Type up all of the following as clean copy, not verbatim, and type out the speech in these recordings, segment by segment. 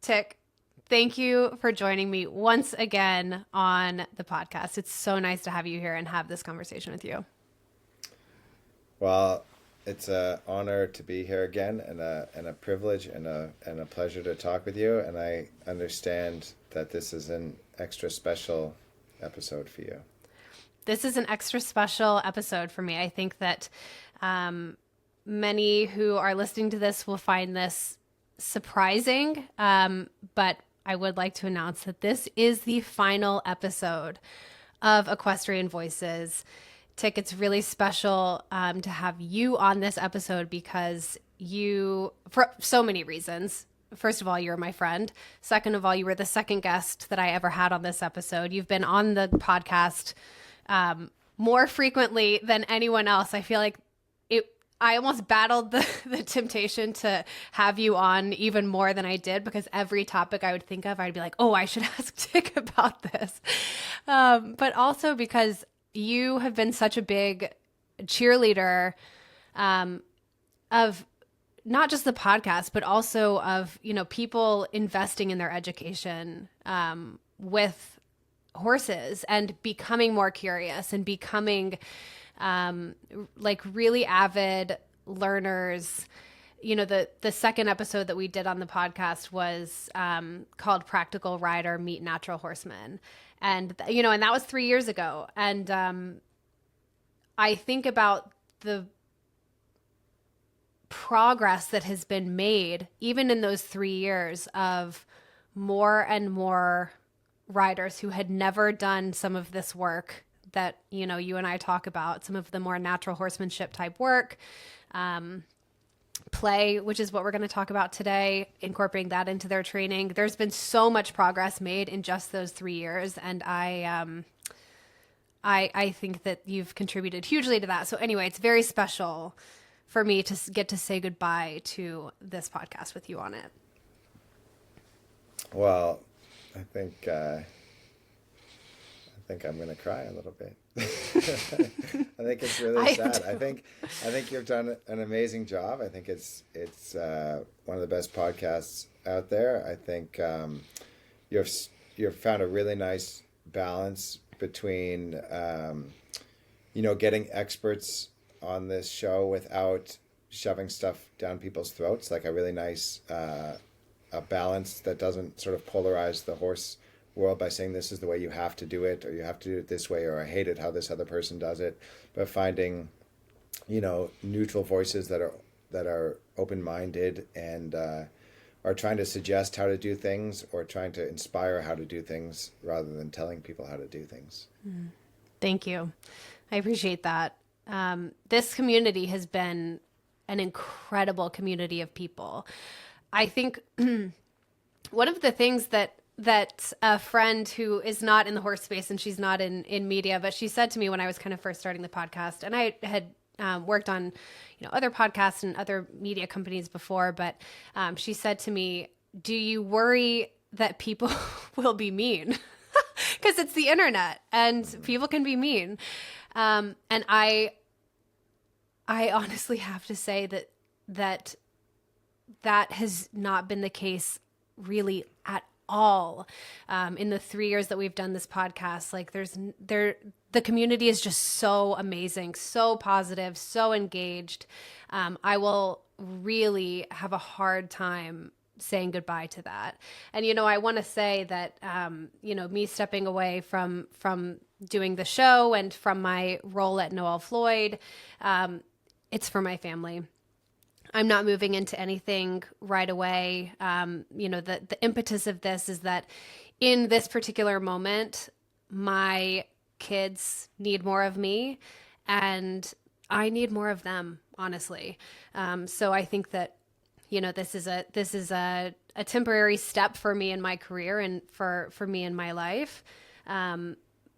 Tik, thank you for joining me once again on the podcast. It's so nice to have you here and have this conversation with you. Well, it's an honor to be here again, and a privilege and a pleasure to talk with you. And I understand that this is an extra special episode for you. This is an extra special episode for me. I think that many who are listening to this will find this surprising, but I would like to announce that this is the final episode of Equestrian Voices. Tik, it's really special to have you on this episode because you, for so many reasons. First of all, you're my friend. Second of all, you were the second guest that I ever had on this episode. You've been on the podcast more frequently than anyone else. I feel like I almost battled the temptation to have you on even more than I did, because every topic I would think of, I'd be like, oh, I should ask Tik about this. But also because you have been such a big cheerleader of not just the podcast, but also of, people investing in their education with horses and becoming more curious and becoming really avid learners. The second episode that we did on the podcast was called Practical Rider Meet Natural Horseman. And, and that was 3 years ago. And I think about the progress that has been made, even in those 3 years, of more and more riders who had never done some of this work that, you and I talk about, some of the more natural horsemanship type work, play, which is what we're going to talk about today, incorporating that into their training. There's been so much progress made in just those 3 years. And I think that you've contributed hugely to that. So anyway, it's very special for me to get to say goodbye to this podcast with you on it. Well, I think I'm going to cry a little bit. I think it's really sad. I think you've done an amazing job. I think it's one of the best podcasts out there. I think you've found a really nice balance between getting experts on this show without shoving stuff down people's throats, like a really nice a balance that doesn't sort of polarize the horse world by saying this is the way you have to do it, or you have to do it this way, or I hate it how this other person does it, but finding neutral voices that are open-minded and are trying to suggest how to do things, or trying to inspire how to do things rather than telling people how to do things. Thank you. I appreciate that. This community has been an incredible community of people. I think one of the things that a friend who is not in the horse space, and she's not in media, but she said to me when I was kind of first starting the podcast, and I had worked on other podcasts and other media companies before, but she said to me, do you worry that people will be mean? Because it's the internet and people can be mean. And I honestly have to say that has not been the case really at all. In the 3 years that we've done this podcast, the community is just so amazing, so positive, so engaged. I will really have a hard time saying goodbye to that. And, I want to say that, me stepping away from doing the show and from my role at Noel Floyd, it's for my family. I'm not moving into anything right away. The impetus of this is that in this particular moment, my kids need more of me and I need more of them, honestly. So I think that, this is a temporary step for me in my career and for me in my life. And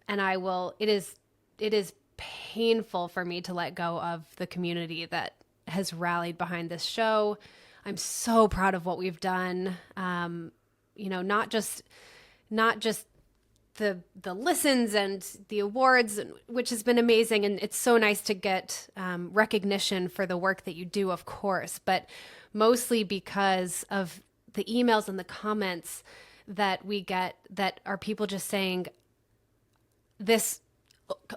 it is painful for me to let go of the community that has rallied behind this show. I'm so proud of what we've done. Not just the listens and the awards, which has been amazing. And it's so nice to get recognition for the work that you do, of course, but mostly because of the emails and the comments that we get that are people just saying, this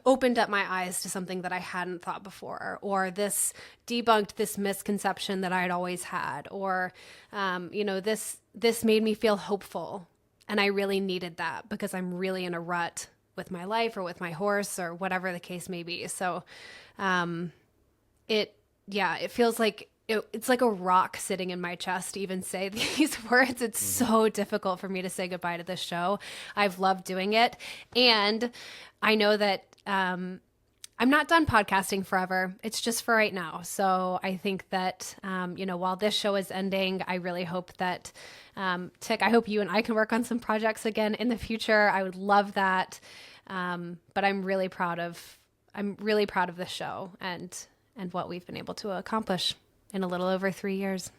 opened up my eyes to something that I hadn't thought before, or this debunked this misconception that I had always had, or, this made me feel hopeful. And I really needed that because I'm really in a rut with my life or with my horse or whatever the case may be. So, it feels like it's like a rock sitting in my chest to even say these words. It's so difficult for me to say goodbye to this show. I've loved doing it. And I know that I'm not done podcasting forever. It's just for right now. So I think that, while this show is ending, I really hope that, Tik, I hope you and I can work on some projects again in the future. I would love that. But I'm really proud of this show and what we've been able to accomplish in a little over 3 years.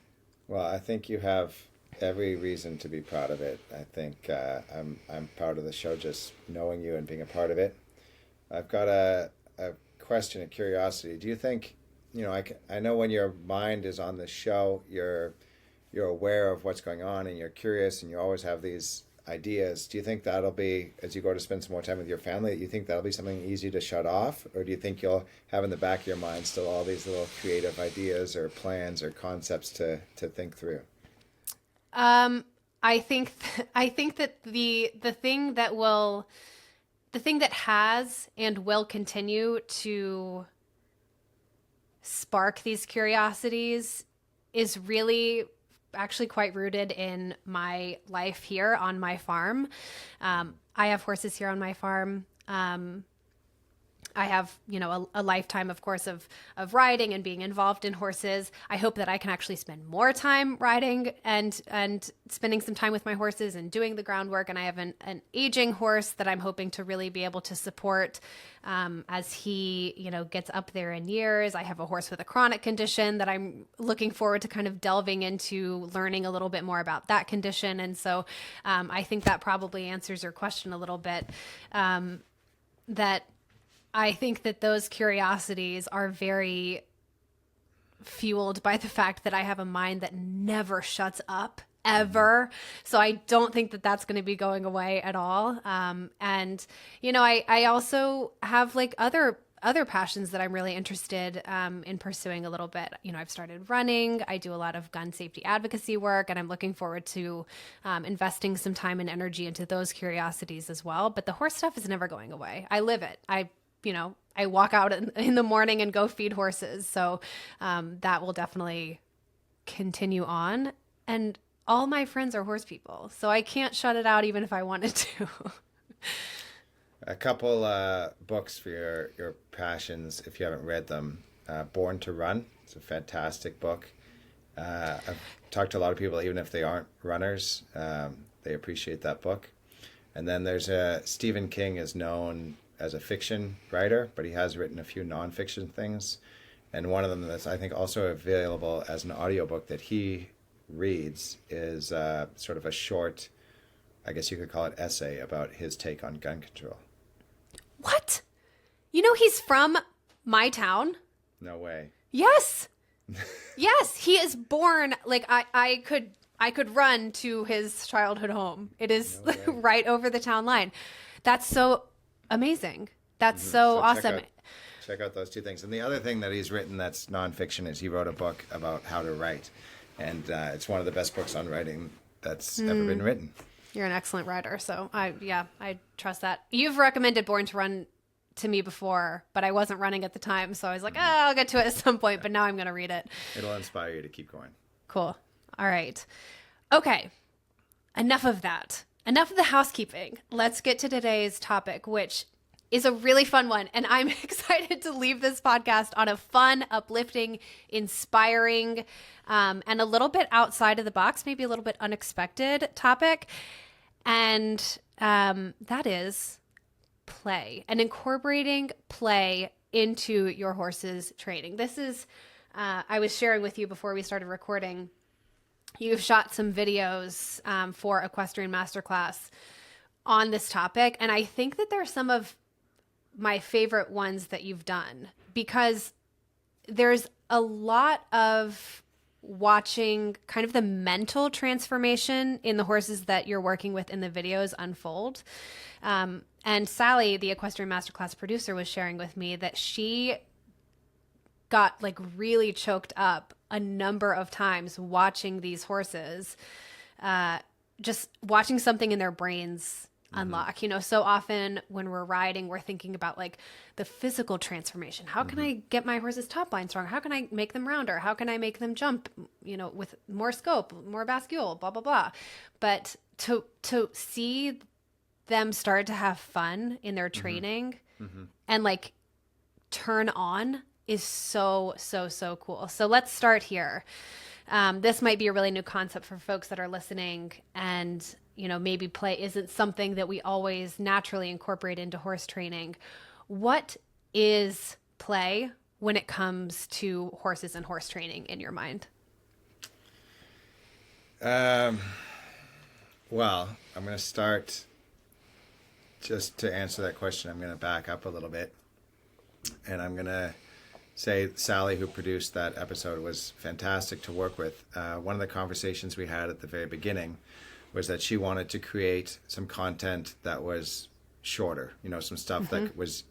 Well, I think you have every reason to be proud of it. I think I'm proud of the show just knowing you and being a part of it. I've got a question, a curiosity. Do you think, I know when your mind is on the show, you're aware of what's going on and you're curious and you always have these ideas. Do you think that'll be, as you go to spend some more time with your family, you think that'll be something easy to shut off? Or do you think you'll have in the back of your mind still all these little creative ideas or plans or concepts to think through? I think that the thing that has and will continue to spark these curiosities is really actually quite rooted in my life here on my farm. I have horses here on my farm. I have, a lifetime, of course, of riding and being involved in horses. I hope that I can actually spend more time riding and spending some time with my horses and doing the groundwork. And I have an aging horse that I'm hoping to really be able to support as he, gets up there in years. I have a horse with a chronic condition that I'm looking forward to kind of delving into learning a little bit more about that condition. And so I think that probably answers your question a little bit, that I think that those curiosities are very fueled by the fact that I have a mind that never shuts up ever. So I don't think that that's going to be going away at all. I also have like other passions that I'm really interested in pursuing a little bit. I've started running. I do a lot of gun safety advocacy work, and I'm looking forward to investing some time and energy into those curiosities as well. But the horse stuff is never going away. I live it. I walk out in the morning and go feed horses. So that will definitely continue on. And all my friends are horse people, so I can't shut it out even if I wanted to. A couple books for your passions, if you haven't read them. Born to Run. It's a fantastic book. I've talked to a lot of people, even if they aren't runners, they appreciate that book. And then there's Stephen King is known as a fiction writer, but he has written a few nonfiction things. And one of them that's, I think, also available as an audiobook that he reads is sort of a short, I guess you could call it essay about his take on gun control. What? He's from my town? No way. Yes. Yes, he is born, like I could run to his childhood home. It is right over the town line. That's so amazing. That's so awesome. Check out those two things. And the other thing that he's written that's nonfiction is he wrote a book about how to write. And it's one of the best books on writing that's ever been written. You're an excellent writer. So I trust that. You've recommended Born to Run to me before, but I wasn't running at the time. So I was like, I'll get to it at some point, but now I'm going to read it. It'll inspire you to keep going. Cool. All right. Okay. Enough of that. Enough of the housekeeping. Let's get to today's topic, which is a really fun one. And I'm excited to leave this podcast on a fun, uplifting, inspiring, and a little bit outside of the box, maybe a little bit unexpected topic. And that is play and incorporating play into your horse's training. This is, I was sharing with you before we started recording, you've shot some videos for Equestrian Masterclass on this topic. And I think that they're some of my favorite ones that you've done because there's a lot of watching kind of the mental transformation in the horses that you're working with in the videos unfold. And Sally, the Equestrian Masterclass producer, was sharing with me that she got like really choked up a number of times watching these horses, just watching something in their brains unlock. You know, so often when we're riding, we're thinking about like the physical transformation. How can I get my horse's top line strong? How can I make them rounder? How can I make them jump, you know, with more scope, more bascule, blah, blah, blah. But to see them start to have fun in their training and like turn on is so, so, so cool. So let's start here. This might be a really new concept for folks that are listening, and, you know, maybe play isn't something that we always naturally incorporate into horse training. What is play when it comes to horses and horse training in your mind? Well, I'm going to start, just to answer that question, I'm going to back up a little bit, and I'm going to say Sally, who produced that episode, was fantastic to work with. One of the conversations we had at the very beginning was that she wanted to create some content that was shorter, you know, some stuff that was,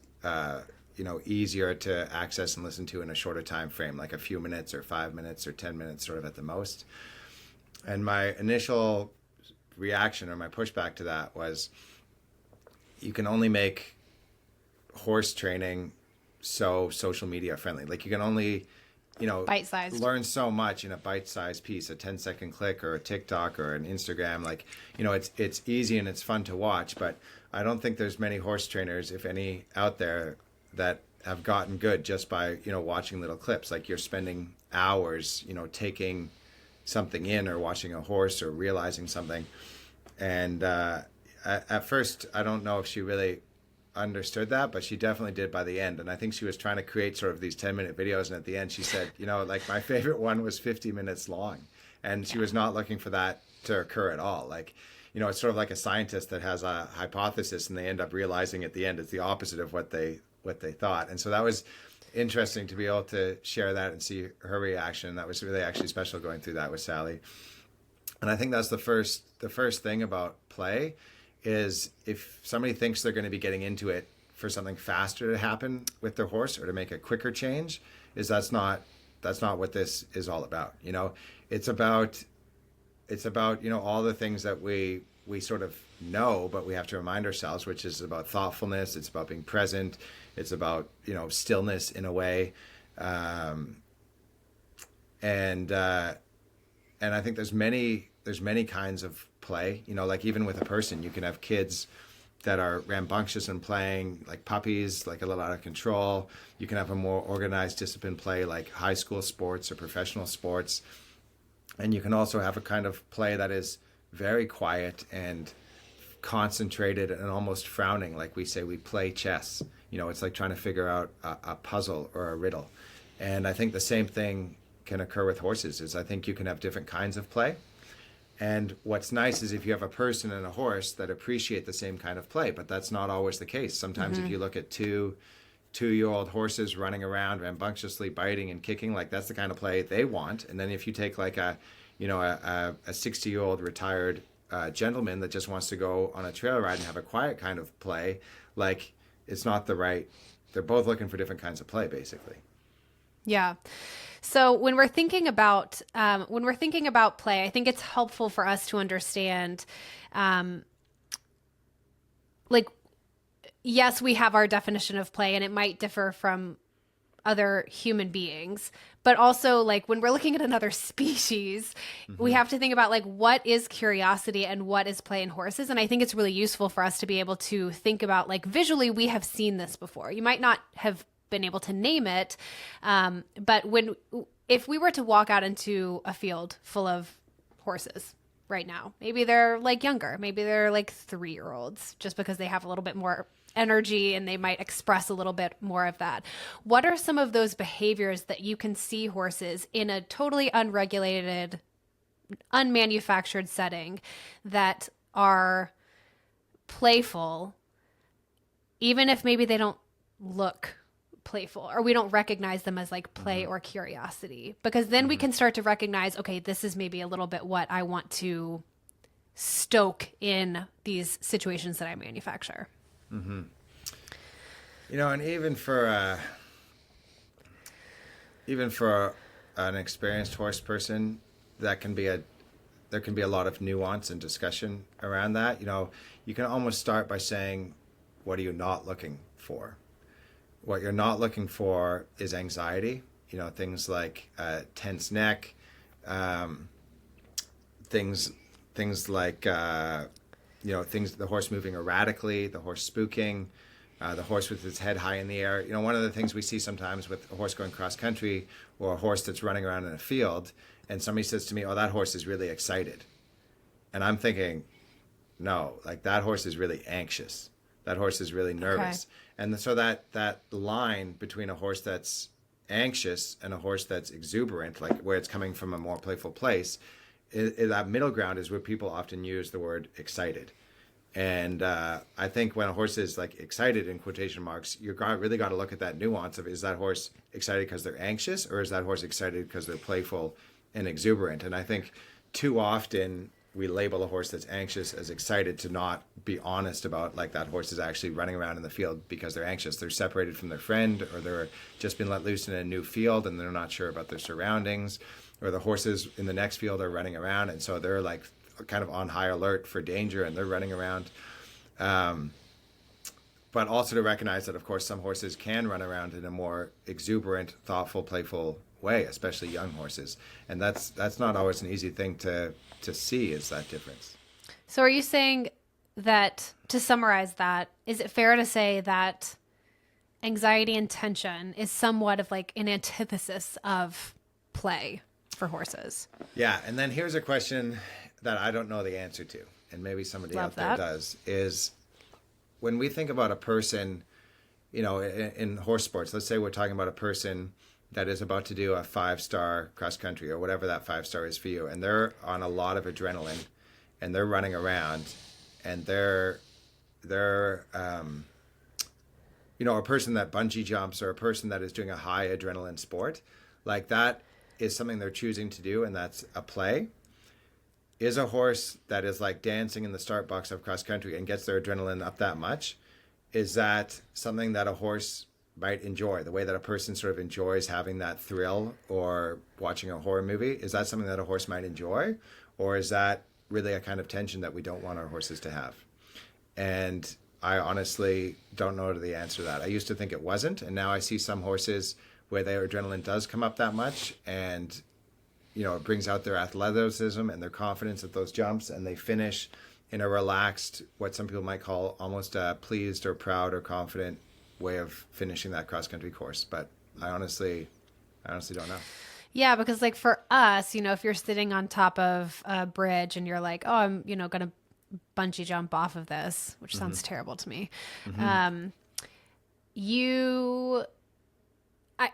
you know, easier to access and listen to in a shorter time frame, like a few minutes or 5 minutes or 10 minutes sort of at the most. And my initial reaction or my pushback to that was, you can only make horse training so social media friendly. Like, you can only, you know, bite-sized, learn so much in a bite-sized piece, a 10-second click or a TikTok or an Instagram. Like, you know, it's easy and it's fun to watch, but I don't think there's many horse trainers, if any, out there that have gotten good just by, you know, watching little clips. Like, you're spending hours, you know, taking something in or watching a horse or realizing something. And at first, I don't know if she really understood that, but she definitely did by the end. And I think she was trying to create sort of these 10-minute videos, and at the end she said, you know, like, my favorite one was 50 minutes long, and she was not looking for that to occur at all. Like, you know, it's sort of like a scientist that has a hypothesis and they end up realizing at the end it's the opposite of what they thought. And so that was interesting to be able to share that and see her reaction. That was really actually special going through that with Sally. And I think that's the first thing about play is, if somebody thinks they're going to be getting into it for something faster to happen with their horse or to make a quicker change, is that's not what this is all about. You know, it's about, you know, all the things that we sort of know, but we have to remind ourselves, which is about thoughtfulness. It's about being present. It's about, you know, stillness in a way. And I think there's many kinds of play, you know, like even with a person, you can have kids that are rambunctious and playing like puppies, like a little out of control. You can have a more organized discipline play like high school sports or professional sports. And you can also have a kind of play that is very quiet and concentrated and almost frowning. Like we say, we play chess. You know, it's like trying to figure out a puzzle or a riddle. And I think the same thing can occur with horses. Is I think you can have different kinds of play. And what's nice is if you have a person and a horse that appreciate the same kind of play, but that's not always the case. Sometimes if you look at two-year-old horses running around rambunctiously biting and kicking, like that's the kind of play they want. And then if you take like a 60-year-old retired gentleman that just wants to go on a trail ride and have a quiet kind of play, like it's not the right, they're both looking for different kinds of play basically. Yeah. So when we're thinking about play, I think it's helpful for us to understand, like, yes, we have our definition of play, and it might differ from other human beings, but also like when we're looking at another species, we have to think about like what is curiosity and what is play in horses. And I think it's really useful for us to be able to think about like visually, we have seen this before. You might not have been able to name it. But if we were to walk out into a field full of horses right now, maybe they're like younger, maybe they're like 3-year-olds, just because they have a little bit more energy and they might express a little bit more of that. What are some of those behaviors that you can see horses in a totally unregulated, unmanufactured setting that are playful, even if maybe they don't look playful, or we don't recognize them as like play or curiosity, because then we can start to recognize, okay, this is maybe a little bit what I want to stoke in these situations that I manufacture. You know, and even for an experienced horse person, there can be a lot of nuance and discussion around that. You know, you can almost start by saying, what are you not looking for? What you're not looking for is anxiety. You know, things like tense neck, things like the horse moving erratically, the horse spooking, the horse with its head high in the air. You know, one of the things we see sometimes with a horse going cross country, or a horse that's running around in a field, and somebody says to me, "Oh, that horse is really excited," and I'm thinking, no, like that horse is really anxious. That horse is really nervous. Okay. And so that line between a horse that's anxious and a horse that's exuberant, like where it's coming from a more playful place, that middle ground is where people often use the word excited. And I think when a horse is like excited in quotation marks, really got to look at that nuance of, is that horse excited because they're anxious, or is that horse excited because they're playful and exuberant? And I think too often we label a horse that's anxious as excited, to not be honest about, like, that horse is actually running around in the field because they're anxious. They're separated from their friend, or they're just been let loose in a new field and they're not sure about their surroundings, or the horses in the next field are running around, and so they're like kind of on high alert for danger and they're running around. But also to recognize that, of course, some horses can run around in a more exuberant, thoughtful, playful way, especially young horses. And that's not always an easy thing to see, is that difference. So are you saying that, to summarize that, is it fair to say that anxiety and tension is somewhat of like an antithesis of play for horses? Yeah. And then here's a question that I don't know the answer to, and maybe somebody out there does, is when we think about a person, you know, in horse sports, let's say we're talking about a person that is about to do a 5-star cross country, or whatever that 5-star is for you, and they're on a lot of adrenaline and they're running around, and they're you know, a person that bungee jumps, or a person that is doing a high adrenaline sport, like that is something they're choosing to do, and that's a play. Is a horse that is like dancing in the start box of cross country and gets their adrenaline up that much, is that something that a horse might enjoy, the way that a person sort of enjoys having that thrill or watching a horror movie? Is that something that a horse might enjoy, or is that really a kind of tension that we don't want our horses to have? And I honestly don't know the answer to that. I used to think it wasn't, and now I see some horses where their adrenaline does come up that much, and you know, it brings out their athleticism and their confidence at those jumps, and they finish in a relaxed, what some people might call almost a pleased or proud or confident way of finishing that cross-country course. But I honestly don't know. Yeah, because like for us, you know, if you're sitting on top of a bridge and you're like, oh, I'm, you know, going to bungee jump off of this, which sounds terrible to me.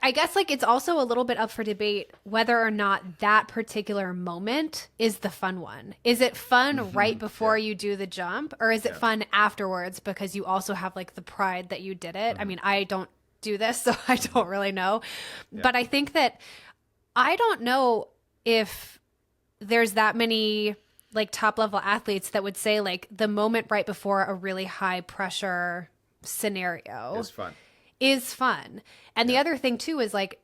I guess like it's also a little bit up for debate whether or not that particular moment is the fun one. Is it fun right before you do the jump, or is it fun afterwards because you also have like the pride that you did it? I mean, I don't do this, so I don't really know. But I think that I don't know if there's that many like top level athletes that would say like the moment right before a really high pressure scenario is fun. And the other thing too is like,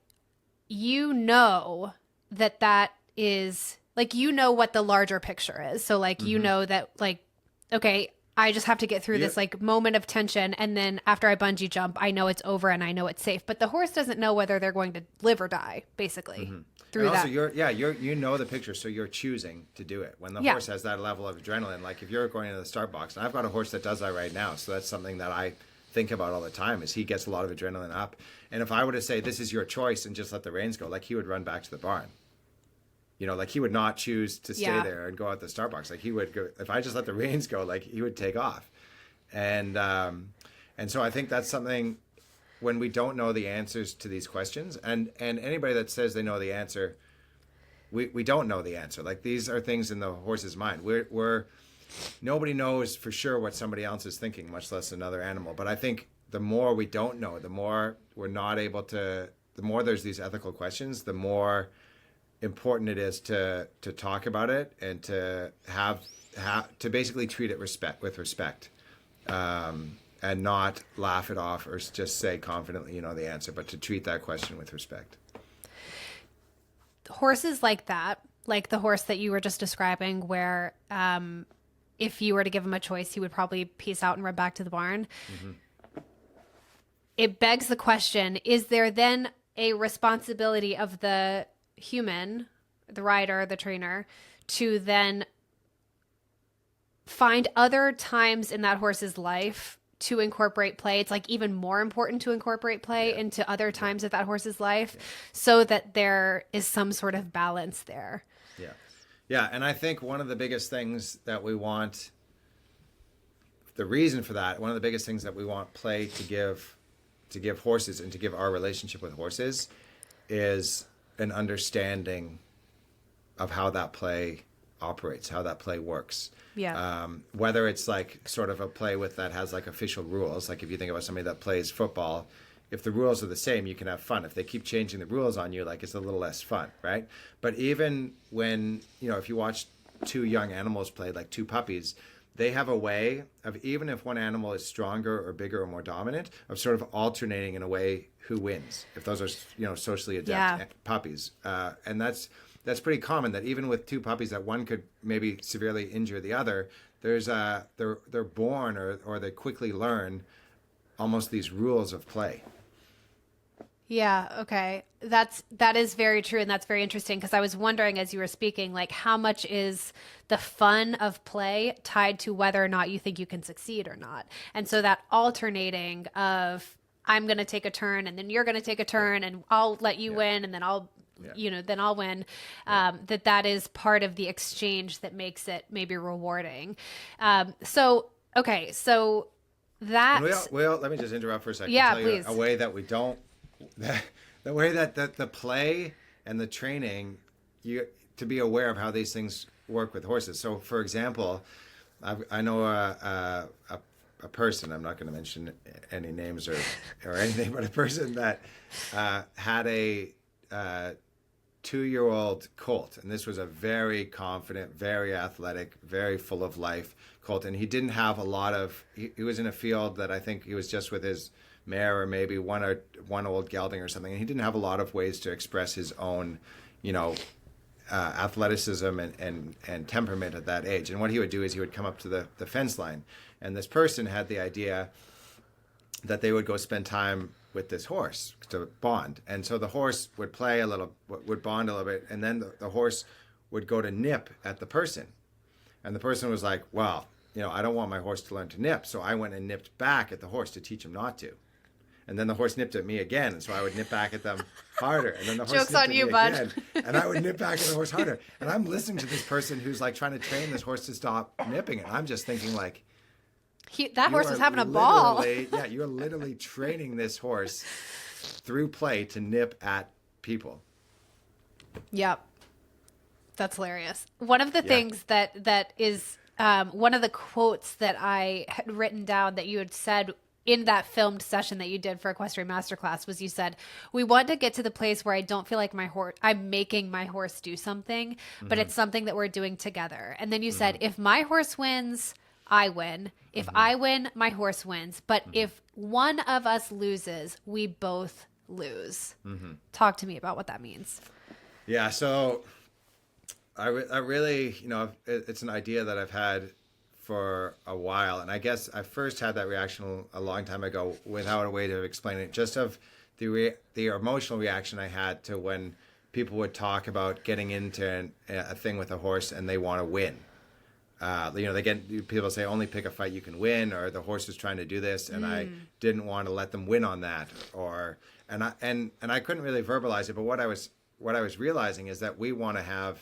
you know, that is like, you know what the larger picture is. So like, you know that like, okay, I just have to get through this like moment of tension. And then after I bungee jump, I know it's over and I know it's safe. But the horse doesn't know whether they're going to live or die, basically. Through and also that. you know the picture, so you're choosing to do it. When the horse has that level of adrenaline, like if you're going into the start box, and I've got a horse that does that right now, so that's something that I think about all the time, is he gets a lot of adrenaline up. And if I were to say, this is your choice, and just let the reins go, like he would run back to the barn. You know, like he would not choose to stay there and go out the start box. Like he would go, if I just let the reins go, like he would take off. And so I think that's something, when we don't know the answers to these questions, and anybody that says they know the answer, we don't know the answer. Like these are things in the horse's mind. We're nobody knows for sure what somebody else is thinking, much less another animal. But I think the more we don't know, the more we're not able to, the more there's these ethical questions, the more important it is to talk about it and to have to basically treat it with respect, and not laugh it off or just say confidently you know the answer, but to treat that question with respect. Horses like that, like the horse that you were just describing, where if you were to give him a choice, he would probably peace out and run back to the barn. It begs the question, is there then a responsibility of the human, the rider, the trainer, to then find other times in that horse's life to incorporate play? It's like even more important to incorporate play into other times of that horse's life, so that there is some sort of balance there. Yeah, and I think one of the biggest things that we want, the reason for that, one of the biggest things that we want play to give horses and to give our relationship with horses is an understanding of how that play operates, how that play works. Whether it's like sort of a play with that has like official rules, like if you think about somebody that plays football, if the rules are the same, you can have fun. If they keep changing the rules on you, like it's a little less fun, right? But even when, if you watch two young animals play, like two puppies, they have a way of, even if one animal is stronger or bigger or more dominant, of sort of alternating in a way who wins, if those are, socially adept puppies. And that's pretty common, that even with two puppies, that one could maybe severely injure the other, there's they're born or they quickly learn almost these rules of play. Yeah. Okay. That is very true. And that's very interesting, because I was wondering as you were speaking, like how much is the fun of play tied to whether or not you think you can succeed or not. And so that alternating of, I'm going to take a turn and then you're going to take a turn and I'll let you win and then I'll win. That is part of the exchange that makes it maybe rewarding. So that. Well, let me just interrupt for a second. Yeah, tell you please. A way that we don't, the way that the play and the training, to be aware of how these things work with horses. So, for example, I know a person, I'm not going to mention any names or anything, but a person that had a 2-year-old colt, and this was a very confident, very athletic, very full of life colt, and he didn't have a lot of, he was in a field that I think he was just with his mare or maybe one old gelding or something, and he didn't have a lot of ways to express his own, athleticism and temperament at that age. And what he would do is he would come up to the fence line, and this person had the idea that they would go spend time with this horse to bond. And so the horse would play a little, would bond a little bit, and then the horse would go to nip at the person. And the person was like, well, I don't want my horse to learn to nip. So I went and nipped back at the horse to teach him not to. And then the horse nipped at me again, and so I would nip back at them harder. And then the horse Joke's nipped on at you, me bud. again, and I would nip back at the horse harder. And I'm listening to this person who's like trying to train this horse to stop nipping, and I'm just thinking like, that horse was having a ball. Yeah, you're literally training this horse through play to nip at people. Yep. That's hilarious. One of the things that is one of the quotes that I had written down that you had said in that filmed session that you did for Equestrian Masterclass was, you said, we want to get to the place where I don't feel like I'm making my horse do something, but it's something that we're doing together. And then you said, if my horse wins, I win. If I win, my horse wins. But if one of us loses, we both lose. Talk to me about what that means. Yeah, so I really, it's an idea that I've had for a while. And I guess I first had that reaction a long time ago without a way to explain it, just of the emotional reaction I had to when people would talk about getting into a thing with a horse and they want to win. People say only pick a fight you can win, or the horse is trying to do this, and I didn't want to let them win on that, and I couldn't really verbalize it. But what I was realizing is that we want to have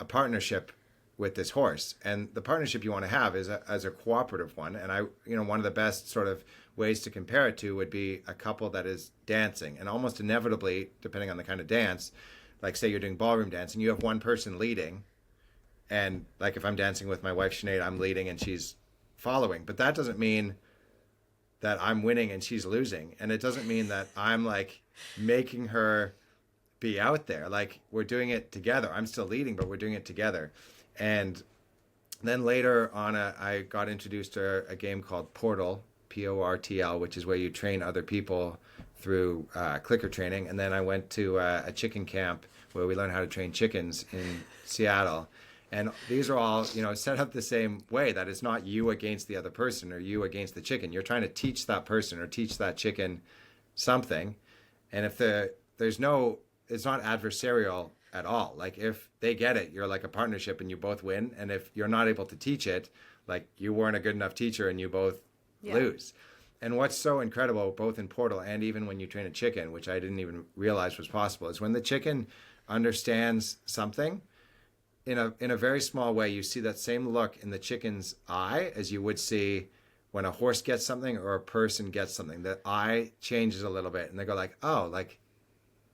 a partnership with this horse, and the partnership you want to have is as a cooperative one. And one of the best sort of ways to compare it to would be a couple that is dancing, and almost inevitably, depending on the kind of dance, like say you're doing ballroom dancing, you have one person leading. And like if I'm dancing with my wife, Sinead, I'm leading and she's following. But that doesn't mean that I'm winning and she's losing. And it doesn't mean that I'm like making her be out there. Like, we're doing it together. I'm still leading, but we're doing it together. And then later on, I got introduced to a game called Portal, Portl, which is where you train other people through clicker training. And then I went to a chicken camp where we learned how to train chickens in Seattle. And these are all, set up the same way, that it's not you against the other person or you against the chicken. You're trying to teach that person or teach that chicken something. And if it's not adversarial at all. Like, if they get it, you're like a partnership and you both win. And if you're not able to teach it, like, you weren't a good enough teacher and you both lose. And what's so incredible, both in Portal and even when you train a chicken, which I didn't even realize was possible, is when the chicken understands something, in a very small way, you see that same look in the chicken's eye as you would see when a horse gets something or a person gets something. The eye changes a little bit and they go like, oh, like,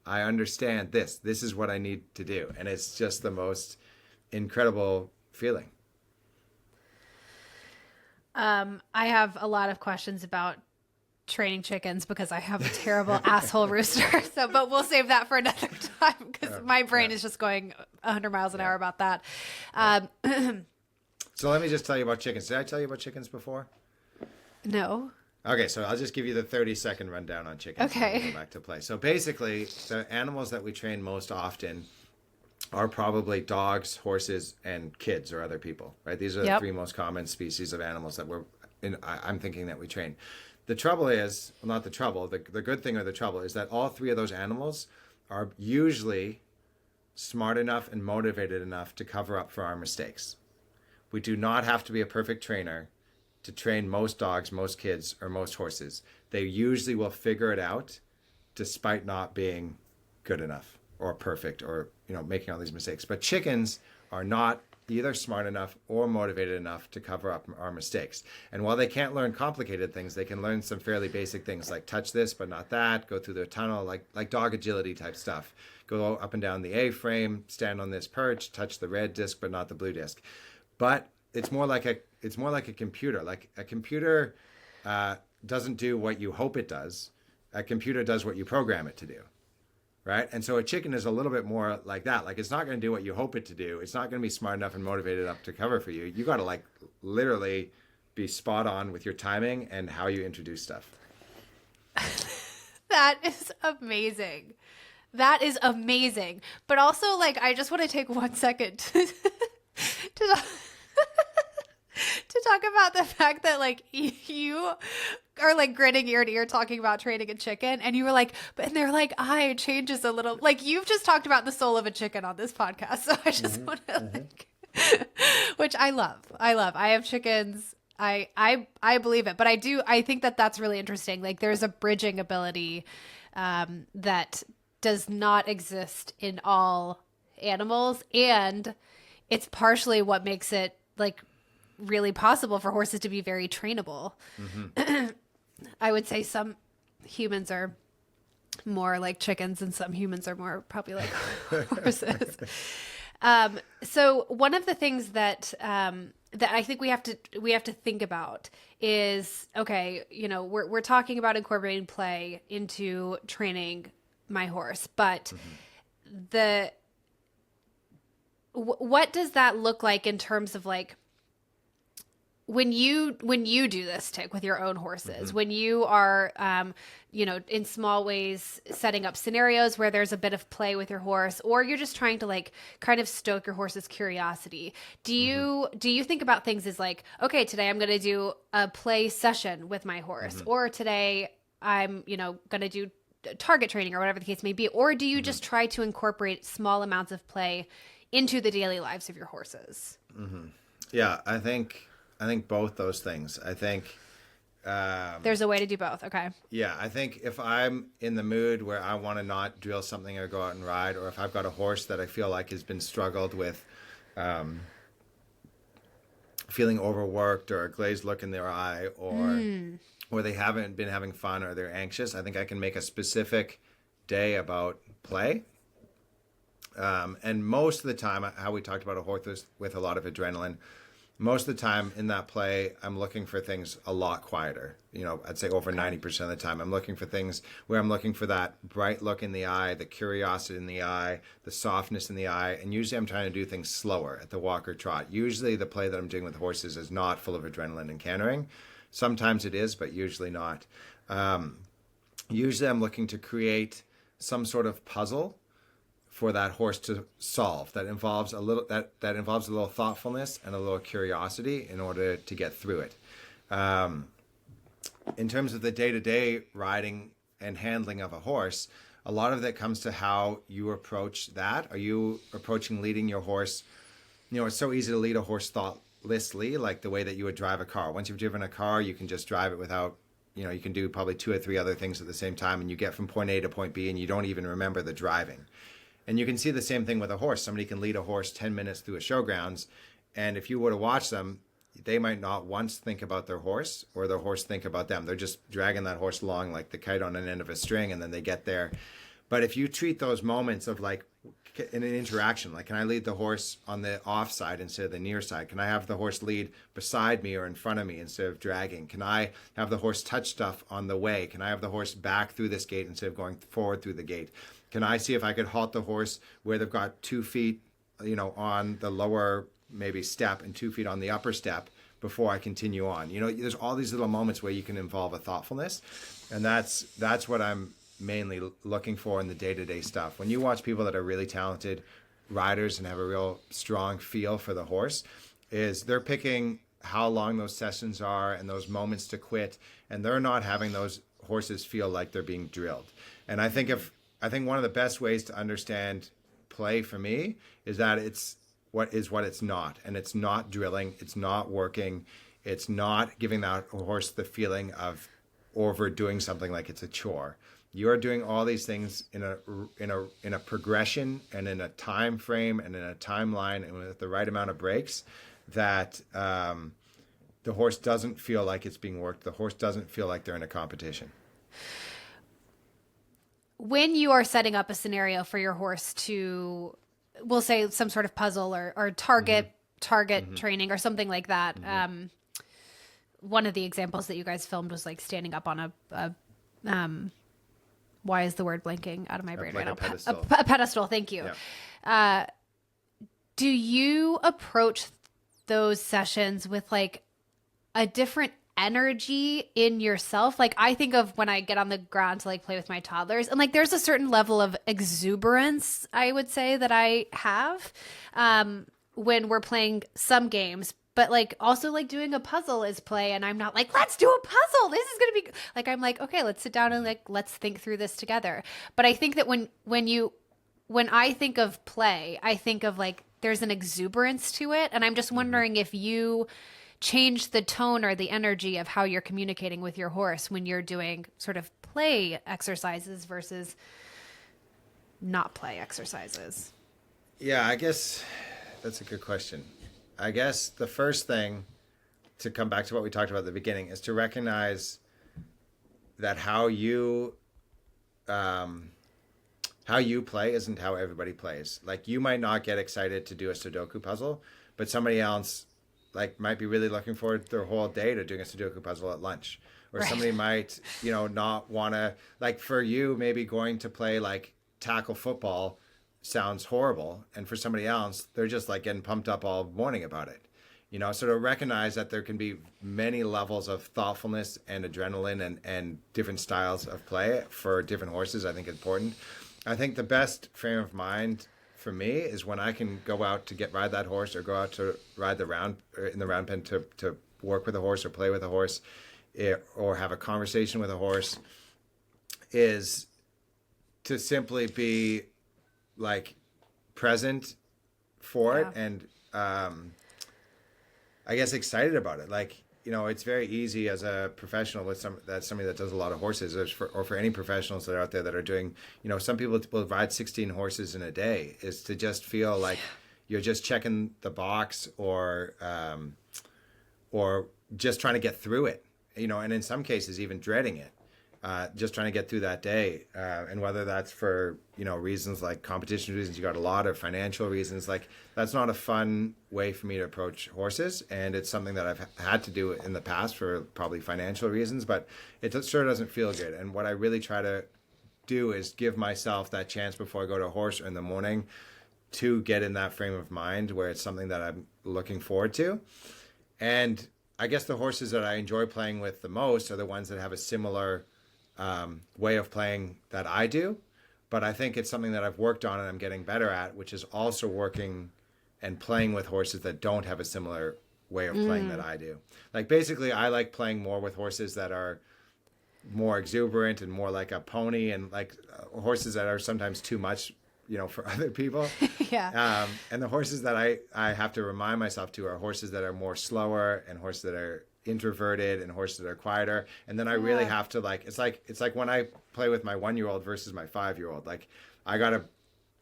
I understand this. This is what I need to do. And it's just the most incredible feeling. I have a lot of questions about training chickens because I have a terrible asshole rooster. But we'll save that for another time because my brain is just going 100 miles an hour about that. So let me just tell you about chickens. Did I tell you about chickens before? No. Okay, so I'll just give you the 30-second rundown on chickens. Okay. And we'll go back to play. So basically, the animals that we train most often are probably dogs, horses, and kids or other people, right? These are the three most common species of animals that I'm thinking that we train. The trouble is, well, not the trouble, the good thing or the trouble is that all three of those animals are usually smart enough and motivated enough to cover up for our mistakes. We do not have to be a perfect trainer to train most dogs, most kids, or most horses. They usually will figure it out despite not being good enough or perfect or, making all these mistakes. But chickens are not either smart enough or motivated enough to cover up our mistakes. And while they can't learn complicated things, they can learn some fairly basic things like touch this but not that, go through their tunnel, like dog agility type stuff. Go up and down the A-frame, stand on this perch, touch the red disc but not the blue disc. But it's more like a computer. Like, a computer doesn't do what you hope it does. A computer does what you program it to do, right? And so a chicken is a little bit more like that. Like, it's not going to do what you hope it to do. It's not going to be smart enough and motivated enough to cover for you. You got to literally be spot on with your timing and how you introduce stuff. That is amazing. That is amazing. But also, I just want to take 1 second to talk about the fact that you are grinning ear to ear talking about training a chicken, and you were and their eye changes a little. You've just talked about the soul of a chicken on this podcast, so I just want to which I love. I have chickens. I believe it, but I think that that's really interesting. There's a bridging ability that does not exist in all animals, and it's partially what makes it really possible for horses to be very trainable. Mm-hmm. I would say some humans are more like chickens and some humans are more probably like horses. So one of the things that I think we have to think about is, okay, we're talking about incorporating play into training my horse, but what does that look like in terms of when you do this, Tik, with your own horses, when you are, in small ways setting up scenarios where there's a bit of play with your horse, or you're just trying to kind of stoke your horse's curiosity. Do you think about things as okay, today I'm going to do a play session with my horse, or today I'm, going to do target training or whatever the case may be, or do you just try to incorporate small amounts of play into the daily lives of your horses? Yeah, I think both those things. I think there's a way to do both. Okay. Yeah, I think if I'm in the mood where I want to not drill something or go out and ride, or if I've got a horse that I feel like has been struggled with feeling overworked or a glazed look in their eye, or they haven't been having fun or they're anxious, I think I can make a specific day about play. And most of the time, how we talked about a horse with a lot of adrenaline, Most of the time in that play, I'm looking for things a lot quieter. I'd say over 90% of the time, I'm looking for things where I'm looking for that bright look in the eye, the curiosity in the eye, the softness in the eye. And usually I'm trying to do things slower at the walk or trot. Usually the play that I'm doing with horses is not full of adrenaline and cantering. Sometimes it is, but usually not. Usually I'm looking to create some sort of puzzle for that horse to solve that involves a little thoughtfulness and a little curiosity in order to get through it. In terms of the day-to-day riding and handling of a horse, a lot of that comes to how you approach that. Are you approaching leading your horse? It's so easy to lead a horse thoughtlessly, like the way that you would drive a car. Once you've driven a car, you can just drive it without, you can do probably 2 or 3 other things at the same time, and you get from point A to point B, and you don't even remember the driving. And you can see the same thing with a horse. Somebody can lead a horse 10 minutes through a showgrounds, and if you were to watch them, they might not once think about their horse or their horse think about them. They're just dragging that horse along like the kite on an end of a string, and then they get there. But if you treat those moments of like in an interaction, like can I lead the horse on the off side instead of the near side? Can I have the horse lead beside me or in front of me instead of dragging? Can I have the horse touch stuff on the way? Can I have the horse back through this gate instead of going forward through the gate? Can I see if I could halt the horse where they've got 2 feet, on the lower maybe step and 2 feet on the upper step before I continue on? There's all these little moments where you can involve a thoughtfulness, and that's what I'm mainly looking for in the day-to-day stuff. When you watch people that are really talented riders and have a real strong feel for the horse, is they're picking how long those sessions are and those moments to quit, and they're not having those horses feel like they're being drilled. And I think one of the best ways to understand play for me is that it's what it's not. And it's not drilling. It's not working. It's not giving that horse the feeling of overdoing something like it's a chore. You're doing all these things in a progression and in a time frame and in a timeline and with the right amount of breaks that the horse doesn't feel like it's being worked. The horse doesn't feel like they're in a competition. When you are setting up a scenario for your horse to, we'll say some sort of puzzle or target training or something like that. One of the examples that you guys filmed was like standing up on a why is the word blanking out of my brain right now? A pedestal. Thank you. Yeah. Do you approach those sessions with like a different energy in yourself? Like I think of when I get on the ground to like play with my toddlers, and like there's a certain level of exuberance I would say that I have when we're playing some games, but like also like doing a puzzle is play, and I'm not like, let's do a puzzle, this is gonna be like, I'm like, okay, let's sit down and like let's think through this together. But I think that when I think of play, I think of like there's an exuberance to it, and I'm just wondering if you change the tone or the energy of how you're communicating with your horse when you're doing sort of play exercises versus not play exercises. Yeah, I guess that's a good question. I guess the first thing, to come back to what we talked about at the beginning, is to recognize that how you play isn't how everybody plays. Like you might not get excited to do a Sudoku puzzle, but somebody else like might be really looking forward their whole day to doing a Sudoku puzzle at lunch. Or right. Somebody might, not want to, like for you, maybe going to play like tackle football sounds horrible. And for somebody else, they're just like getting pumped up all morning about it. So to recognize that there can be many levels of thoughtfulness and adrenaline and different styles of play for different horses, I think is important. I think the best frame of mind for me is when I can go out to ride that horse or go out to ride in the round pen to work with a horse or play with a horse or have a conversation with a horse, is to simply be like present for it and I guess excited about it. Like, it's very easy as a professional with somebody that does a lot of horses, or for any professionals that are out there that are doing, some people will ride 16 horses in a day, is to just feel like you're just checking the box or just trying to get through it, and in some cases even dreading it. just trying to get through that day. And whether that's for, reasons like competition reasons, you got a lot, or financial reasons, like that's not a fun way for me to approach horses. And it's something that I've had to do in the past for probably financial reasons, but it sure doesn't feel good. And what I really try to do is give myself that chance before I go to a horse in the morning to get in that frame of mind where it's something that I'm looking forward to. And I guess the horses that I enjoy playing with the most are the ones that have a similar way of playing that I do. But I think it's something that I've worked on and I'm getting better at, which is also working and playing with horses that don't have a similar way of playing that I do. Like basically, I like playing more with horses that are more exuberant and more like a pony, and like horses that are sometimes too much, for other people. Yeah. And the horses that I have to remind myself to are horses that are more slower, and horses that are introverted, and horses that are quieter. And then I really have to it's like when I play with my 1-year-old versus my 5-year-old, like I got to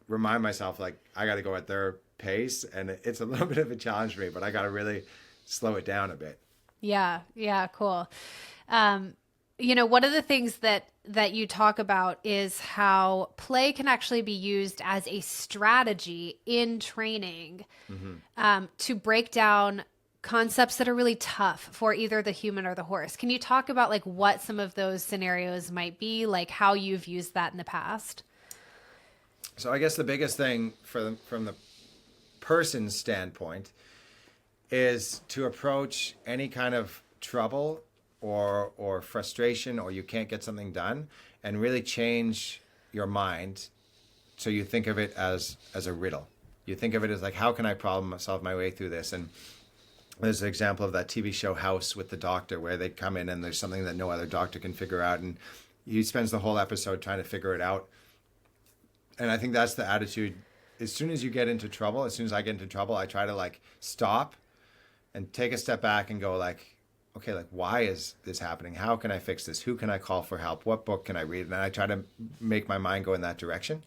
remind myself, like I got to go at their pace, and it's a little bit of a challenge for me, but I got to really slow it down a bit. Yeah. Yeah. Cool. One of the things that you talk about is how play can actually be used as a strategy in training to break down concepts that are really tough for either the human or the horse. Can you talk about like what some of those scenarios might be, like how you've used that in the past? So I guess the biggest thing from the person's standpoint is to approach any kind of trouble or frustration, or you can't get something done, and really change your mind so you think of it as a riddle. You think of it as like, how can I problem solve my way through this? And there's an example of that TV show House with the doctor, where they come in and there's something that no other doctor can figure out, and he spends the whole episode trying to figure it out. And I think that's the attitude. As soon as you get into trouble, as soon as I get into trouble, I try to like stop and take a step back and go like, okay, like why is this happening? How can I fix this? Who can I call for help? What book can I read? And I try to make my mind go in that direction.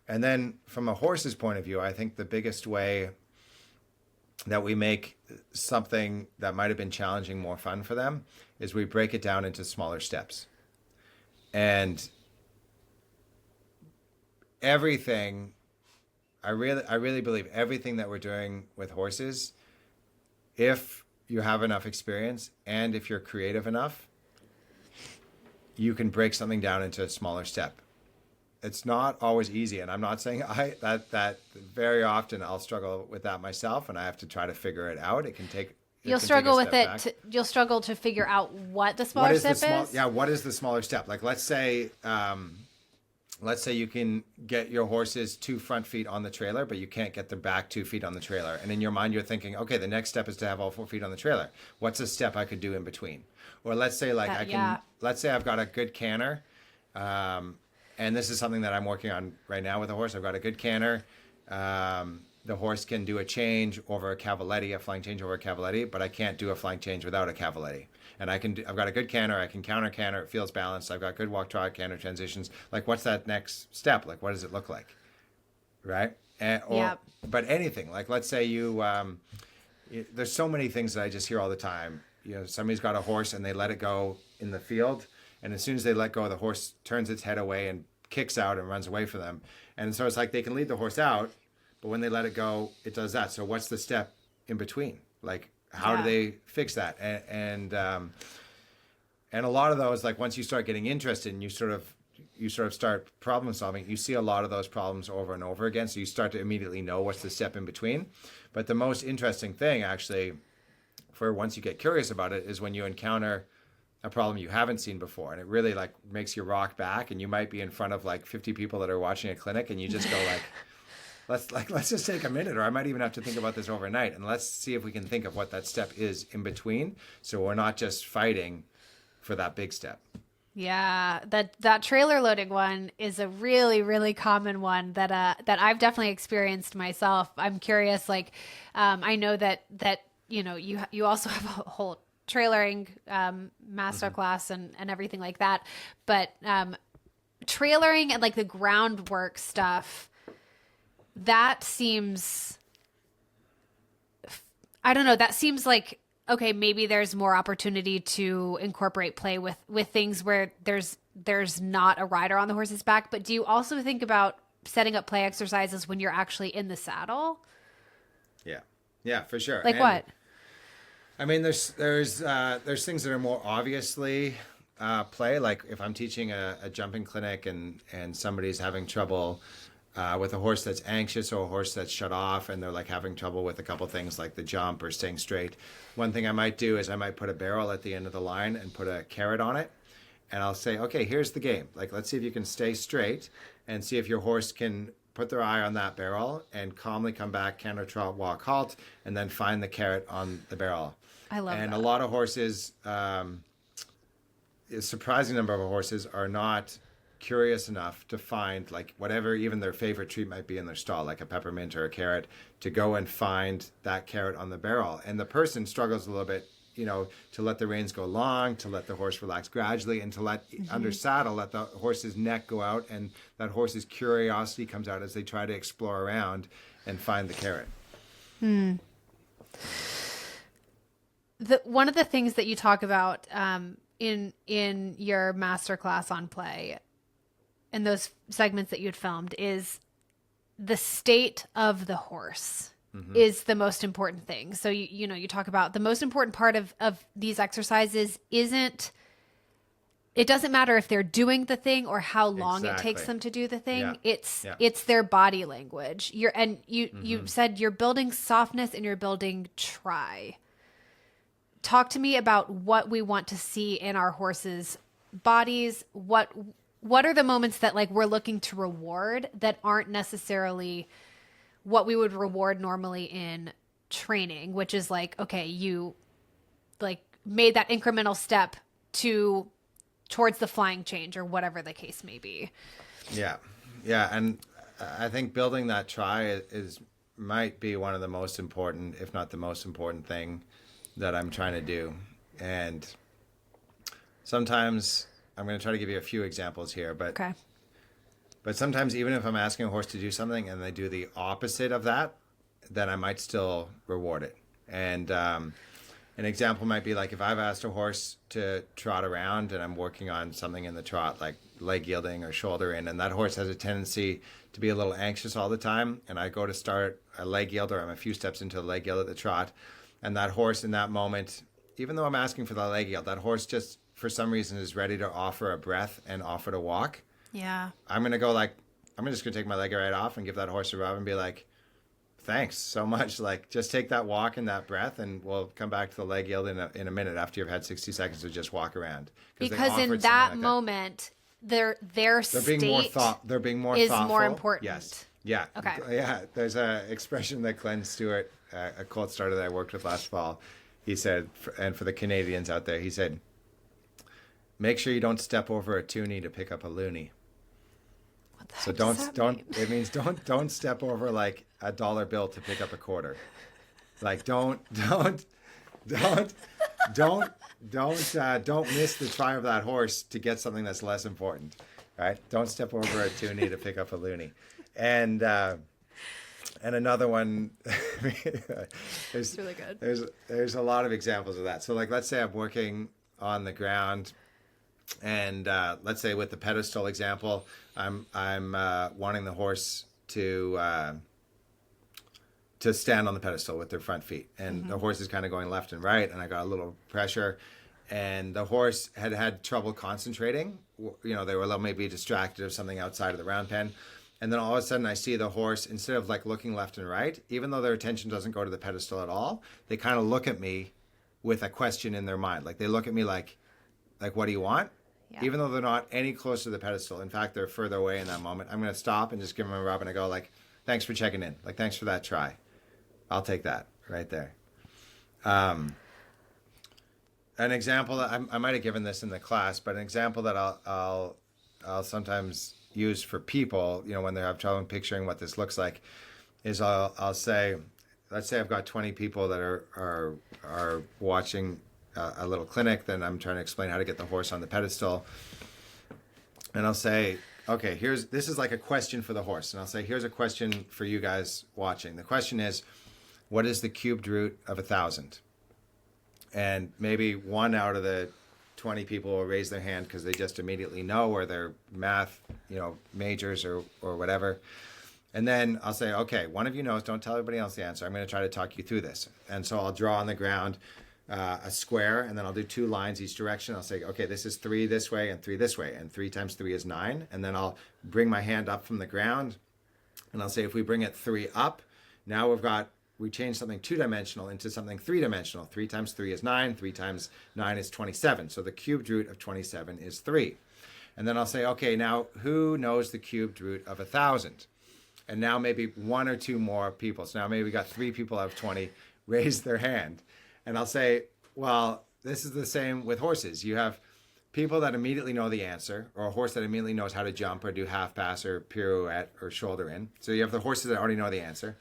And then from a horse's point of view, I think the biggest way that we make something that might have been challenging more fun for them is we break it down into smaller steps. And everything, I really believe everything that we're doing with horses, if you have enough experience and if you're creative enough, you can break something down into a smaller step. It's not always easy, and I'm not saying that very often I'll struggle with that myself, and I have to try to figure it out. It can take. You'll struggle with it. You'll struggle to figure out what the smaller step is. Yeah, what is the smaller step? Like let's say you can get your horse's 2 front feet on the trailer, but you can't get their back 2 feet on the trailer. And in your mind, you're thinking, okay, the next step is to have all 4 feet on the trailer. What's a step I could do in between? Or let's say let's say I've got a good canter. And this is something that I'm working on right now with a horse. I've got a good canter. The horse can do a change over a cavaletti, a flying change over a cavaletti, but I can't do a flying change without a cavaletti. And I've got a good canter. I can counter canter. It feels balanced. I've got good walk trot canter transitions. Like, what's that next step? Like, what does it look like? Right? But anything. Like, let's say there's so many things that I just hear all the time. Somebody's got a horse and they let it go in the field. And as soon as they let go, the horse turns its head away and kicks out and runs away from them. And so it's like they can lead the horse out, but when they let it go, it does that. So what's the step in between? Like, how do they fix that? And a lot of those, like once you start getting interested and you sort of start problem solving, you see a lot of those problems over and over again. So you start to immediately know what's the step in between. But the most interesting thing actually, for once you get curious about it, is when you encounter a problem you haven't seen before, and it really like makes you rock back, and you might be in front of like 50 people that are watching a clinic, and you just go like, let's just take a minute, or I might even have to think about this overnight, and let's see if we can think of what that step is in between, so we're not just fighting for that big step. Yeah, that trailer loading one is a really, really common one that I've definitely experienced myself. I'm curious, like, I know that you also have a whole trailering masterclass and everything like that, but trailering and like the groundwork stuff, that seems, I don't know, that seems like okay, maybe there's more opportunity to incorporate play with things where there's not a rider on the horse's back. But do you also think about setting up play exercises when you're actually in the saddle? Yeah, for sure. Like what? I mean, there's things that are more obviously play. Like if I'm teaching a jumping clinic and somebody's having trouble with a horse that's anxious or a horse that's shut off, and they're like having trouble with a couple things like the jump or staying straight. One thing I might do is I might put a barrel at the end of the line and put a carrot on it. And I'll say, okay, here's the game. Like, let's see if you can stay straight and see if your horse can put their eye on that barrel and calmly come back, canter, trot, walk, halt, and then find the carrot on the barrel. I love and that. A lot of horses, a surprising number of horses are not curious enough to find like whatever even their favorite treat might be in their stall, like a peppermint or a carrot, to go and find that carrot on the barrel. And the person struggles a little bit, to let the reins go long, to let the horse relax gradually, and to let under saddle, let the horse's neck go out, and that horse's curiosity comes out as they try to explore around and find the carrot. One of the things that you talk about in your masterclass on play, and those segments that you had filmed, is the state of the horse is the most important thing. So you talk about the most important part of these exercises it doesn't matter if they're doing the thing or how long it takes them to do the thing. Yeah. It's their body language. You said you're building softness and you're building try. Talk to me about what we want to see in our horses' bodies. What are the moments that like we're looking to reward that aren't necessarily what we would reward normally in training, which is like, okay, you like made that incremental step towards the flying change or whatever the case may be. Yeah. And I think building that try might be one of the most important, if not the most important thing that I'm trying to do. And sometimes I'm going to try to give you a few examples here, but sometimes even if I'm asking a horse to do something and they do the opposite of that, then I might still reward it. And an example might be like if I've asked a horse to trot around and I'm working on something in the trot, like leg yielding or shoulder in, and that horse has a tendency to be a little anxious all the time, and I go to start a leg yield, or I'm a few steps into a leg yield at the trot, and that horse in that moment, even though I'm asking for the leg yield, that horse just for some reason is ready to offer a breath and offer to walk. Yeah. I'm just going to take my leg right off and give that horse a rub and be like, thanks so much. Like, just take that walk and that breath, and we'll come back to the leg yield in a minute after you've had 60 seconds to just walk around. Because in that moment, their state they're being more is thoughtful. More important. Yes. Yeah. Okay. Yeah. There's an expression that Glenn Stewart, a colt starter that I worked with last fall, he said, and for the Canadians out there, he said, make sure you don't step over a toonie to pick up a loony. So it means don't step over like a dollar bill to pick up a quarter. Like don't miss the try of that horse to get something that's less important, right? Don't step over a toonie to pick up a loony. And another one, it's really good. There's a lot of examples of that. So like, let's say I'm working on the ground, and let's say with the pedestal example, I'm wanting the horse to stand on the pedestal with their front feet, and the horse is kind of going left and right, and I got a little pressure, and the horse had trouble concentrating. They were maybe distracted of something outside of the round pen, and then all of a sudden I see the horse, instead of like looking left and right, even though their attention doesn't go to the pedestal at all, they kind of look at me with a question in their mind. Like they look at me like, what do you want? Yeah. Even though they're not any closer to the pedestal. In fact, they're further away in that moment. I'm going to stop and just give them a rub, and I go like, thanks for checking in. Like, thanks for that try. I'll take that right there. An example that I might have given this in the class, but an example that I'll sometimes use for people, when they have trouble picturing what this looks like, is I'll say, let's say I've got 20 people that are watching a little clinic, then I'm trying to explain how to get the horse on the pedestal. And I'll say, okay, this is like a question for the horse. And I'll say, here's a question for you guys watching. The question is, what is the cubed root of 1,000? and maybe 1 out of the 20 people will raise their hand because they just immediately know, or they're math, majors or whatever. And then I'll say, okay, one of you knows, don't tell everybody else the answer. I'm going to try to talk you through this. And so I'll draw on the ground a square, and then I'll do 2 lines each direction. I'll say, okay, this is 3 this way and 3 this way, and 3 times 3 is 9. And then I'll bring my hand up from the ground, and I'll say, if we bring it 3 up, now we change something 2-dimensional into something 3-dimensional. 3 times 3 is 9. 3 times 9 is 27. So the cubed root of 27 is 3. And then I'll say, okay, now who knows the cubed root of 1,000? And now maybe 1 or 2 more people. So now maybe we got 3 people out of 20 raise their hand. And I'll say, well, this is the same with horses. You have people that immediately know the answer, or a horse that immediately knows how to jump or do half pass or pirouette or shoulder in. So you have the horses that already know the answer.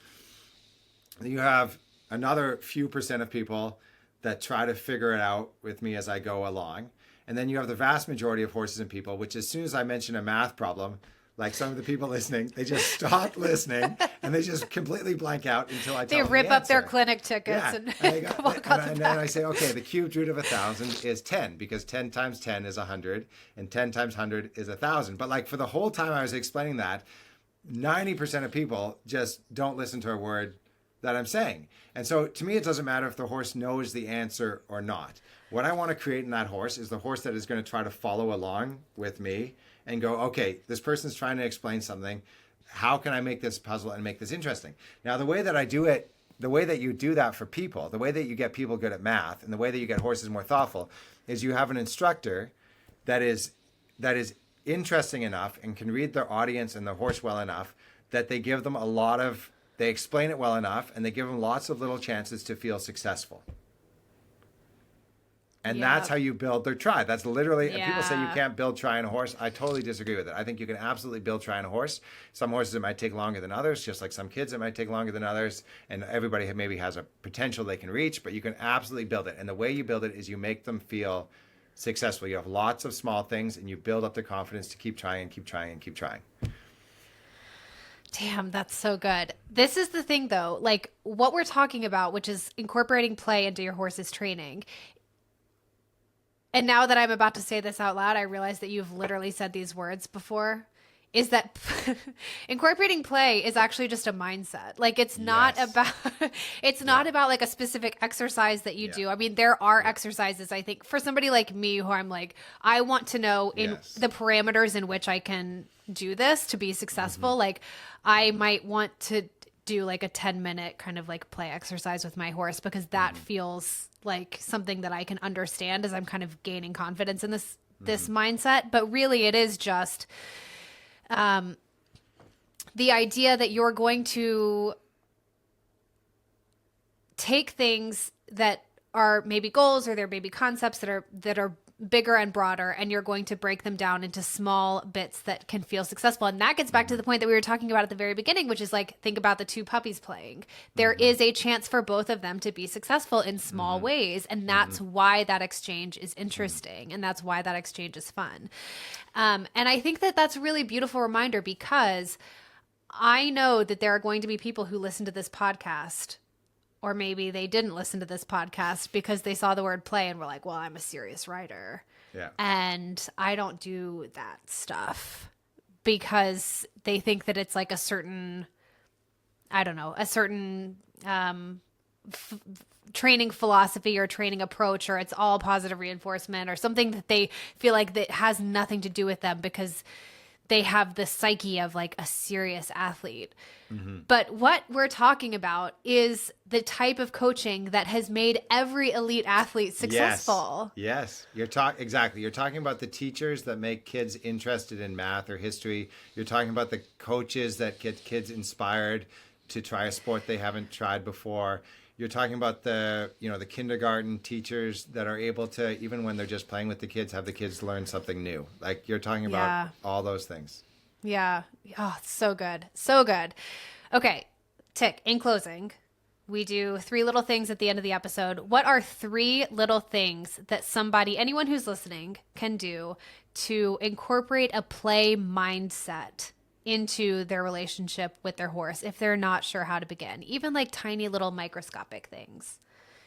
You have another few percent of people that try to figure it out with me as I go along. And then you have the vast majority of horses and people, which as soon as I mention a math problem, like some of the people listening, they just stop listening and they just completely blank out until I tell them They rip the up their answer. clinic tickets and And then I say, okay, the cubed root of 1,000 is 10, because 10 times 10 is 100, and 10 times 100 is 1,000. But like for the whole time I was explaining that, 90% of people just don't listen to a word that I'm saying. And so to me, it doesn't matter if the horse knows the answer or not. What I want to create in that horse is the horse that is going to try to follow along with me and go, okay, this person's trying to explain something. How can I make this puzzle and make this interesting? Now, the way that I do it, the way that you do that for people, the way that you get people good at math, and the way that you get horses more thoughtful, is you have an instructor that is interesting enough and can read their audience and their horse well enough that they give them they explain it well enough, and they give them lots of little chances to feel successful. And that's how you build their try. That's literally, and people say you can't build try in a horse. I totally disagree with it. I think you can absolutely build try in a horse. Some horses, it might take longer than others, just like some kids, it might take longer than others. And everybody maybe has a potential they can reach, but you can absolutely build it. And the way you build it is you make them feel successful. You have lots of small things, and you build up their confidence to keep trying and keep trying and keep trying. Damn, that's so good. This is the thing, though, like what we're talking about, which is incorporating play into your horse's training. And now that I'm about to say this out loud, I realize that you've literally said these words before, is that incorporating play is actually just a mindset. Like it's not about, not about like a specific exercise that you do. I mean, there are exercises, I think, for somebody like me who I'm like, I want to know in the parameters in which I can do this to be successful. Mm-hmm. Like I might want to do like a 10-minute kind of like play exercise with my horse because that feels like something that I can understand as I'm kind of gaining confidence in this mindset. But really it is just the idea that you're going to take things that are maybe goals or they're maybe concepts that are bigger and broader, and you're going to break them down into small bits that can feel successful. And that gets back to the point that we were talking about at the very beginning, which is like, think about the 2 puppies playing. There is a chance for both of them to be successful in small ways. And that's why that exchange is interesting. And that's why that exchange is fun. And I think that that's a really beautiful reminder, because I know that there are going to be people who listen to this podcast, or maybe they didn't listen to this podcast because they saw the word play and were like, well, I'm a serious rider. Yeah. And I don't do that stuff, because they think that it's like a certain, I don't know, a certain training philosophy or training approach, or it's all positive reinforcement or something that they feel like that has nothing to do with them because they have the psyche of like a serious athlete. Mm-hmm. But what we're talking about is the type of coaching that has made every elite athlete successful. Yes. You're talking about the teachers that make kids interested in math or history. You're talking about the coaches that get kids inspired to try a sport they haven't tried before. You're talking about the kindergarten teachers that are able to, even when they're just playing with the kids, have the kids learn something new. Like you're talking about all those things. Yeah. Oh, so good. So good. Okay. Tik, in closing, we do 3 little things at the end of the episode. What are 3 little things that anyone who's listening, can do to incorporate a play mindset into their relationship with their horse if they're not sure how to begin? Even like tiny little microscopic things.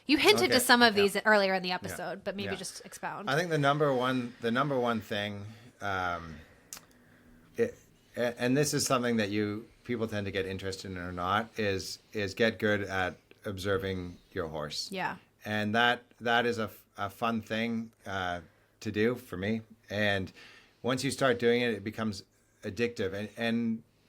You hinted Okay. to some of Yeah. these earlier in the episode, but maybe Yeah. just expound. I think the number one thing, and this is something that people tend to get interested in or not, is get good at observing your horse. Yeah. And that is a fun thing to do for me. And once you start doing it, it becomes addictive.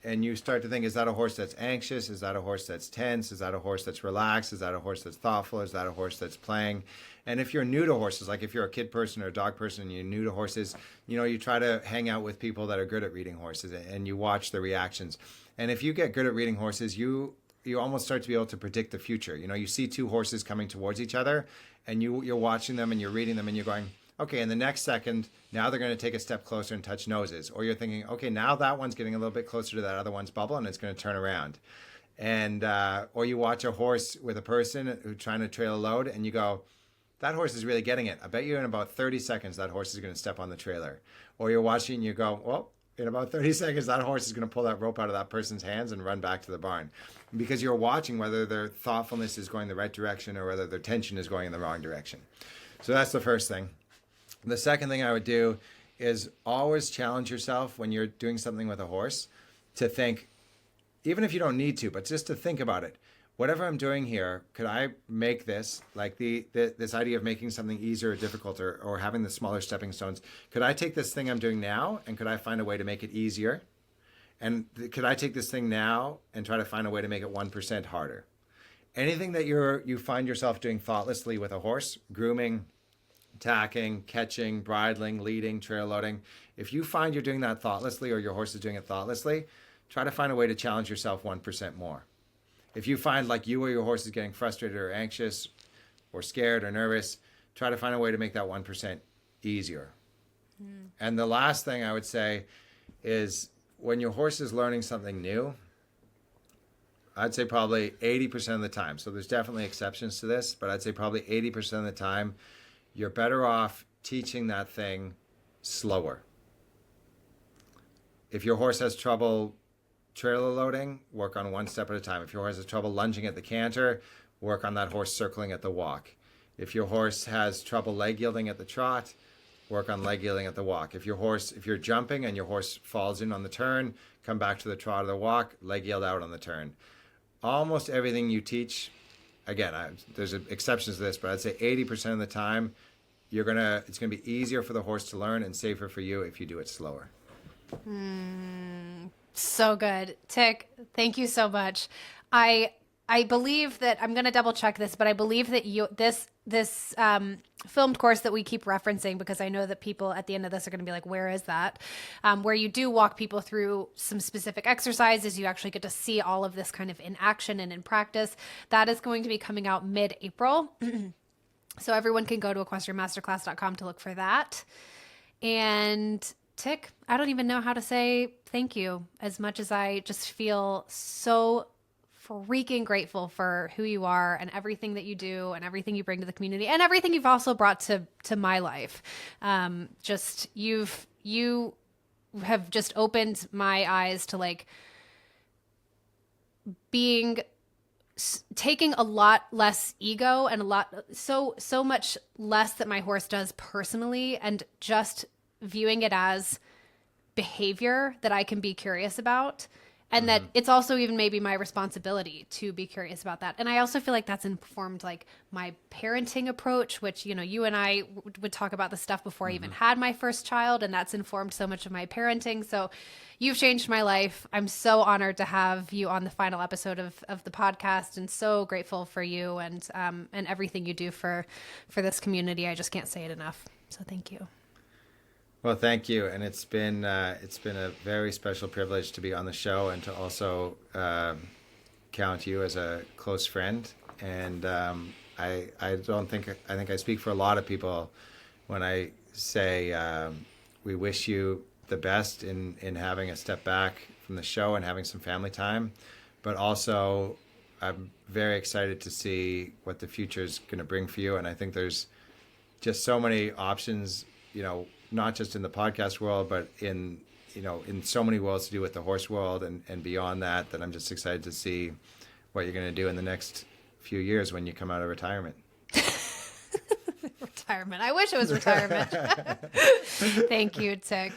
And you start to think, is that a horse that's anxious? Is that a horse that's tense? Is that a horse that's relaxed? Is that a horse that's thoughtful? Is that a horse that's playing? And if you're new to horses, like if you're a kid person or a dog person and you're new to horses, you try to hang out with people that are good at reading horses and you watch the reactions. And if you get good at reading horses, you almost start to be able to predict the future. You see two horses coming towards each other and you're watching them and you're reading them and you're going, okay, in the next second, now they're going to take a step closer and touch noses. Or you're thinking, okay, now that one's getting a little bit closer to that other one's bubble and it's going to turn around. And or you watch a horse with a person who's trying to trail a load and you go, that horse is really getting it. I bet you in about 30 seconds that horse is going to step on the trailer. Or you're watching and you go, well, in about 30 seconds that horse is going to pull that rope out of that person's hands and run back to the barn. Because you're watching whether their thoughtfulness is going the right direction or whether their tension is going in the wrong direction. So that's the first thing. The second thing I would do is always challenge yourself when you're doing something with a horse to think, even if you don't need to, but just to think about it. Whatever I'm doing here, could I make this, like this idea of making something easier or difficult or having the smaller stepping stones, could I take this thing I'm doing now and could I find a way to make it easier? And could I take this thing now and try to find a way to make it 1% harder? Anything that you find yourself doing thoughtlessly with a horse, grooming, tacking, catching, bridling, leading, trail loading, if you find you're doing that thoughtlessly or your horse is doing it thoughtlessly, try to find a way to challenge yourself 1% more. If you find like you or your horse is getting frustrated or anxious or scared or nervous, try to find a way to make that 1% easier. And the last thing I would say is when your horse is learning something new, I'd say probably 80% of the time, so there's definitely exceptions to this, but I'd say probably 80% of the time, you're better off teaching that thing slower. If your horse has trouble trailer loading, work on one step at a time. If your horse has trouble lunging at the canter, work on that horse circling at the walk. If your horse has trouble leg yielding at the trot, work on leg yielding at the walk. If you're jumping and your horse falls in on the turn, come back to the trot or the walk, leg yield out on the turn. Almost everything you teach, again, there's exceptions to this, but I'd say 80% of the time, it's gonna be easier for the horse to learn and safer for you if you do it slower. So good. Tik, thank you so much. I believe that I'm going to double check this, but I believe that this filmed course that we keep referencing, because I know that people at the end of this are going to be like, where is that? Where you do walk people through some specific exercises. You actually get to see all of this kind of in action and in practice. That is going to be coming out mid-April. So everyone can go to equestrianmasterclass.com to look for that. And Tik, I don't even know how to say thank you, as much as I just feel so freaking grateful for who you are and everything that you do and everything you bring to the community and everything you've also brought to my life. You have just opened my eyes to like taking a lot less ego and so much less that my horse does personally, and just viewing it as behavior that I can be curious about. And that it's also even maybe my responsibility to be curious about that. And I also feel like that's informed like my parenting approach, which, you and I would talk about this stuff before I even had my first child. And that's informed so much of my parenting. So you've changed my life. I'm so honored to have you on the final episode of the podcast, and so grateful for you and everything you do for this community. I just can't say it enough. So thank you. Well, thank you, and it's been a very special privilege to be on the show and to also count you as a close friend. And I think I speak for a lot of people when I say we wish you the best in having a step back from the show and having some family time, but also I'm very excited to see what the future is going to bring for you. And I think there's just so many options, not just in the podcast world, but in so many worlds to do with the horse world and beyond that I'm just excited to see what you're going to do in the next few years when you come out of retirement. Retirement. I wish it was retirement. Thank you, Tik.